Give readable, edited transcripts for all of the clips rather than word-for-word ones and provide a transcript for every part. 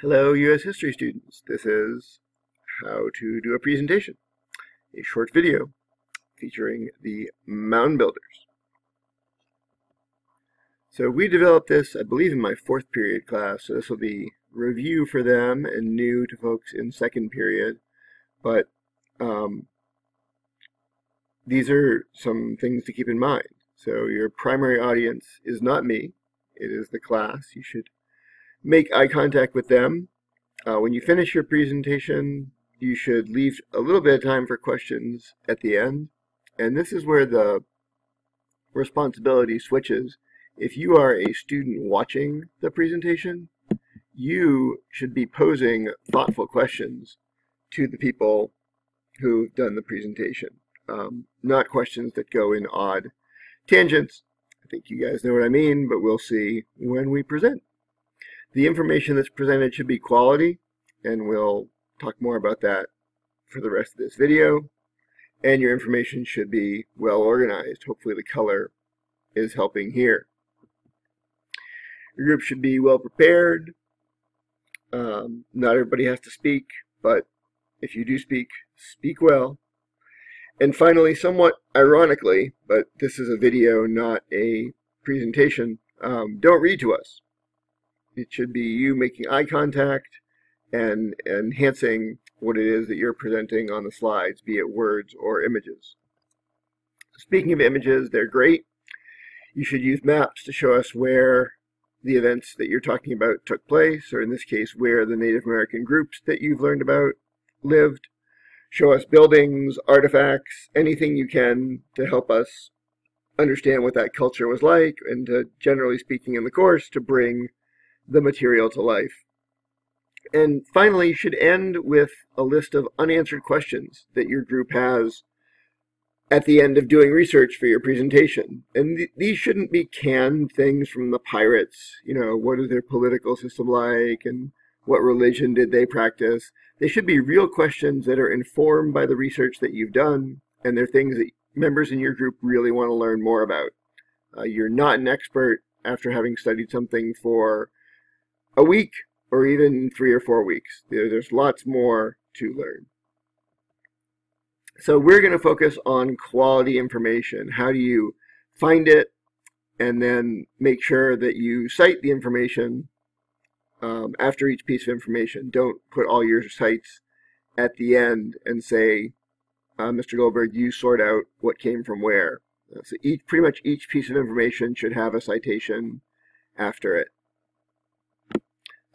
Hello, U.S. history students. This is how to do a presentation, a short video featuring the Mound Builders. So we developed this, I believe, in my 4th period class, so this will be review for them and new to folks in 2nd period. But these are some things to keep in mind. So your primary audience is not me, it is the class. You should make eye contact with them. When you finish your presentation, you should leave a little bit of time for questions at the end. And this is where the responsibility switches. If you are a student watching the presentation, you should be posing thoughtful questions to the people who've done the presentation. Not questions that go in odd tangents. I think you guys know what I mean, but we'll see when we present. The information that's presented should be quality, and we'll talk more about that for the rest of this video. And your information should be well organized. Hopefully the color is helping here. Your group should be well prepared. Not everybody has to speak, but if you do speak, speak well. And finally, somewhat ironically, but this is a video, not a presentation, don't read to us. It should be you making eye contact and enhancing what it is that you're presenting on the slides, be it words or images. Speaking of images, they're great. You should use maps to show us where the events that you're talking about took place, or in this case, where the Native American groups that you've learned about lived. Show us buildings, artifacts, anything you can to help us understand what that culture was like, and to, generally speaking in the course, to bring the material to life. And finally, you should end with a list of unanswered questions that your group has at the end of doing research for your presentation. And these shouldn't be canned things from the pirates. You know, what is their political system like, and what religion did they practice? They should be real questions that are informed by the research that you've done, and they're things that members in your group really want to learn more about. You're not an expert after having studied something for a week or even 3 or 4 weeks. There's lots more to learn. So we're going to focus on quality information. How do you find it, and then make sure that you cite the information after each piece of information. Don't put all your cites at the end and say, Mr. Goldberg, you sort out what came from where. So pretty much each piece of information should have a citation after it.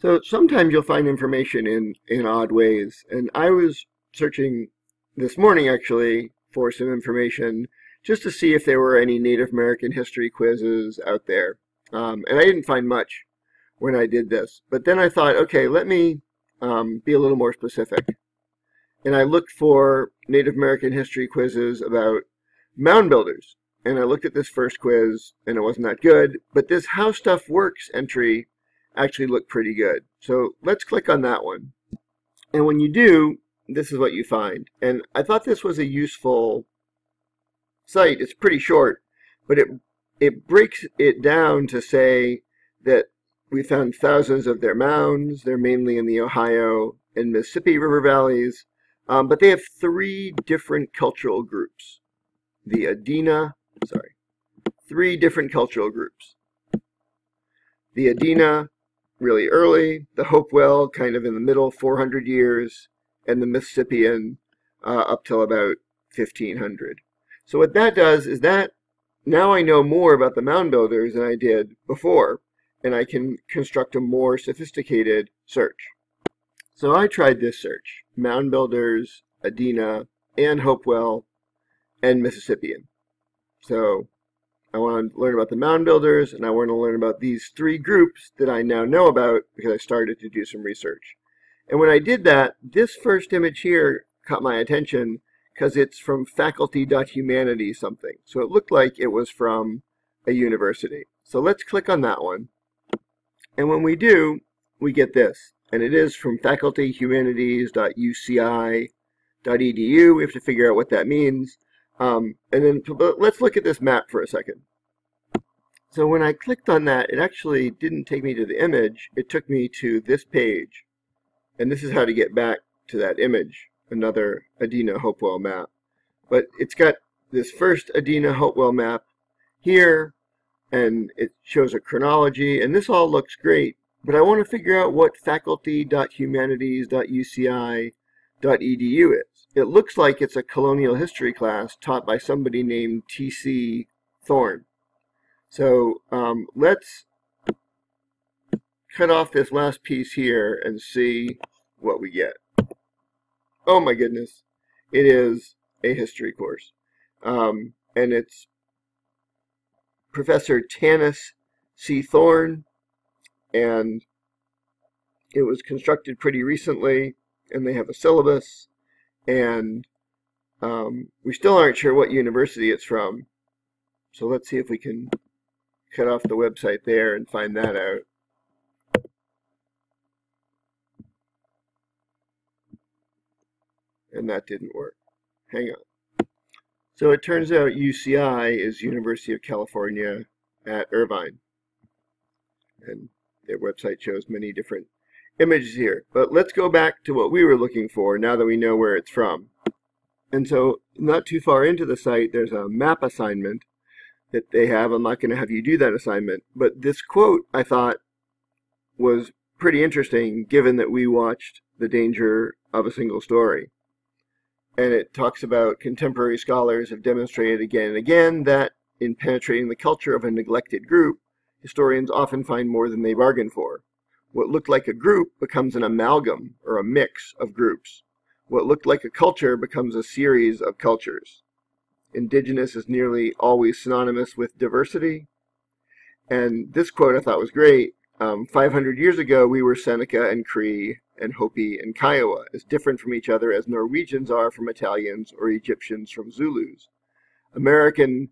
So sometimes you'll find information in odd ways, and I was searching this morning actually for some information just to see if there were any Native American history quizzes out there, and I didn't find much when I did this. But then I thought, okay, let me be a little more specific, and I looked for Native American history quizzes about mound builders, and I looked at this first quiz and it wasn't that good, but this How Stuff Works entry actually looked pretty good. So let's click on that one. And when you do, this is what you find. And I thought this was a useful site. It's pretty short, but it breaks it down to say that we found thousands of their mounds. They're mainly in the Ohio and Mississippi River valleys, but they have 3 different cultural groups. The Adena, 3 different cultural groups. The Adena, really early, the Hopewell kind of in the middle, 400 years, and the Mississippian up till about 1500. So what that does is that now I know more about the mound builders than I did before, and I can construct a more sophisticated search. So I tried this search: mound builders, Adena, and Hopewell, and Mississippian. So I want to learn about the mound builders, and I want to learn about these 3 groups that I now know about because I started to do some research. And when I did that, this first image here caught my attention because it's from faculty.humanities something. So it looked like it was from a university. So let's click on that one. And when we do, we get this. And it is from facultyhumanities.uci.edu. We have to figure out what that means. And then let's look at this map for a second. So when I clicked on that, it actually didn't take me to the image. It took me to this page. And this is how to get back to that image, another Adina Hopewell map. But it's got this first Adina Hopewell map here, and it shows a chronology, and this all looks great. But I want to figure out what faculty.humanities.uci.edu is. It looks like it's a colonial history class taught by somebody named T.C. Thorne. So let's cut off this last piece here and see what we get. Oh my goodness, it is a history course. And it's Professor Tanis C. Thorne, and it was constructed pretty recently, and they have a syllabus, and we still aren't sure what university it's from. So let's see if we can cut off the website there and find that out. And that didn't work. Hang on. So it turns out UCI is University of California at Irvine. And their website shows many different images here. But let's go back to what we were looking for now that we know where it's from. And so not too far into the site, there's a map assignment that they have. I'm not going to have you do that assignment. But this quote, I thought, was pretty interesting given that we watched The Danger of a Single Story. And it talks about contemporary scholars have demonstrated again and again that in penetrating the culture of a neglected group, historians often find more than they bargain for. What looked like a group becomes an amalgam or a mix of groups. What looked like a culture becomes a series of cultures. Indigenous is nearly always synonymous with diversity. And this quote I thought was great. 500 years ago, we were Seneca and Cree and Hopi and Kiowa, as different from each other as Norwegians are from Italians or Egyptians from Zulus. America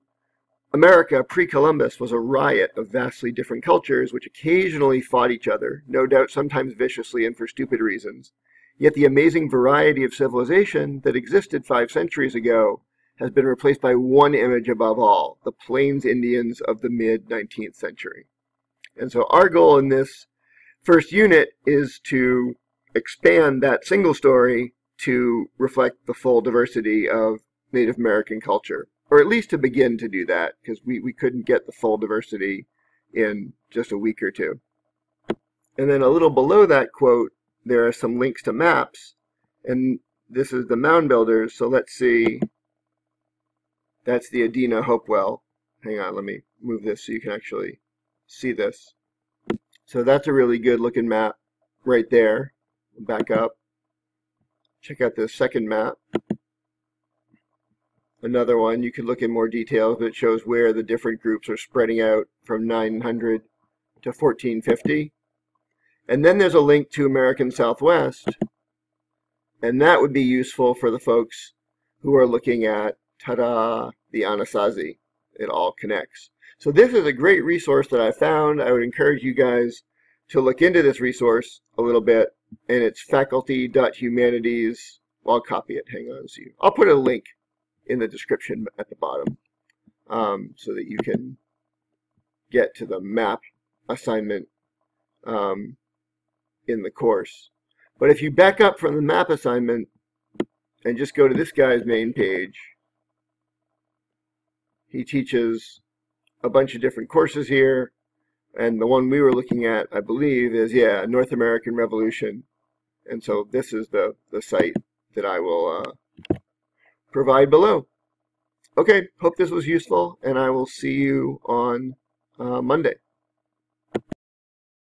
pre-Columbus was a riot of vastly different cultures which occasionally fought each other, no doubt sometimes viciously and for stupid reasons. Yet the amazing variety of civilization that existed 5 centuries ago has been replaced by one image above all, the Plains Indians of the mid-19th century. And so our goal in this first unit is to expand that single story to reflect the full diversity of Native American culture, or at least to begin to do that, because we couldn't get the full diversity in just a week or two. And then a little below that quote, there are some links to maps, and this is the Mound Builders, so let's see. That's the Adina Hopewell. Hang on, let me move this so you can actually see this. So that's a really good looking map right there. Back up. Check out this second map. Another one, you could look in more details, but it shows where the different groups are spreading out from 900 to 1450. And then there's a link to American Southwest, and that would be useful for the folks who are looking at, ta-da, the Anasazi. It all connects. So this is a great resource that I found. I would encourage you guys to look into this resource a little bit, and it's faculty.humanities. Well, I'll copy it. Hang on. So I'll put a link in the description at the bottom so that you can get to the map assignment in the course. But if you back up from the map assignment and just go to this guy's main page, he teaches a bunch of different courses here, and the one we were looking at, I believe, is, yeah, North American Revolution. And so this is the site that I will provide below. Okay, hope this was useful, and I will see you on Monday.